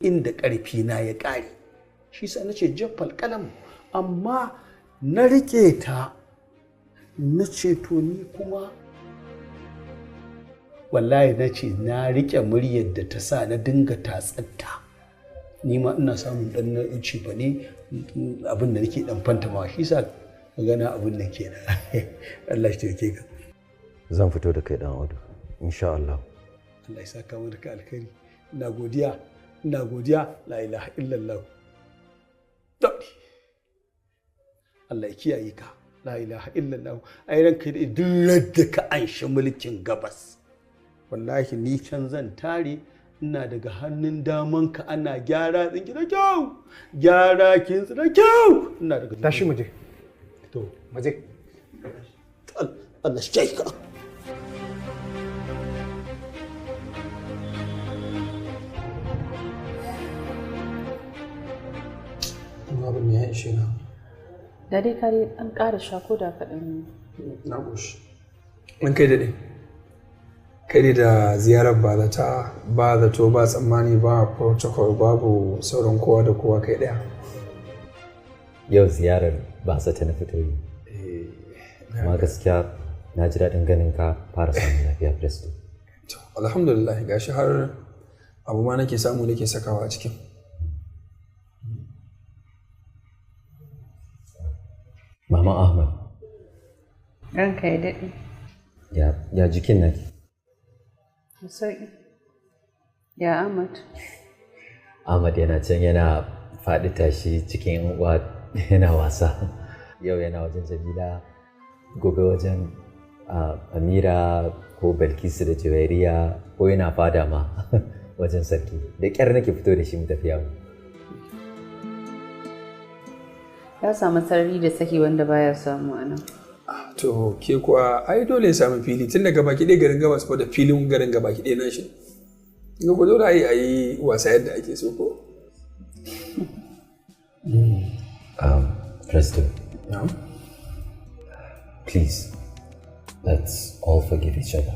inda ƙarfi na ya ƙare. Shi sa nace jaffal kalam, amma na rike ta na ce to ni kuma wallahi na ce na rike muryar da ta sa na dinga tatsatta. Ni ma ina samun dan na ci ba ne abin da nake dan fantamawa. Shi sa magana abin da ke Allah shi take ka. Zan fito da kai dan Audu insha Allah. Allah ya saka mu da ka alkhairi. Ina godiya la ilaha illallah. Allah ya kiyaye ka la ilaha illallah. Ai ranka da duk da ka anshi mulkin gabas wallahi ni can zan tare ina daga hannun daman ka ana gyara tsinki da kyau gyara kinsu da kyau ina daga tashi muje to muje Allah shi ka abin ya ishe na. Da dai kare an ƙara shako da kaɗan. Na goshi. An kai daɗe. Kai ne da ziyarar ba zato ba tsammani ba protocol babu sauran kowa da kowa kai ɗaya. Yau ziyarar ba zata na fito yi. Amma gaskiya na ji daɗin ganin ka fara samun lafiya Presto. Alhamdulillah gashi har abu ma nake samu nake sakawa a cikin. Mama Ahmad. Ranka ya daɗe. Ya jikin naki? Sauƙi. Ya Ahmad. Ahmad yana can yana faɗi tashi cikin uwa yana wasa. Yau yana wajen Jamila, gobe wajen Amira ko Balkisu da Juwairiya ko yana fada ma wajen sarki. Da ƙyar nake fito da shi mu tafi yawo. Ya samu sarari da saki wanda baya samu a nan. To ke kuwa ai dole ya samu fili tun daga baki ɗaya garin gabas ko da filin garin gaba ki ɗaya nashi. Ga ku dole a yi wasa yadda ake so ko? Presto. Yeah. Please, let's all forgive each other.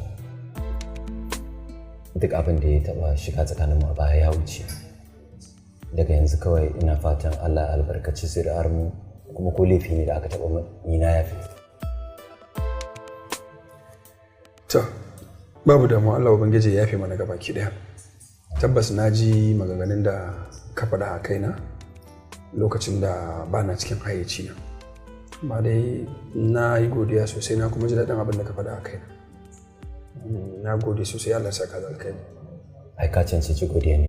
Duk abin da ya taɓa shiga tsakaninmu a baya ya wuce. Daga yanzu kawai ina fatan Allah albarkaci zuri'armu kuma ko laifi ne da aka taɓa ni na yafi. To, babu damuwa Allah Ubangiji ya yafe mana gabaki ɗaya. Tabbas na ji maganganun da ka faɗa a kaina lokacin da ba na cikin hayyaci na. Ba dai na yi godiya sosai na kuma ji daɗin abin da ka faɗa a kaina. Na gode sosai Allah ya saka da alkhairi. Ai ka cancanci godiya ne.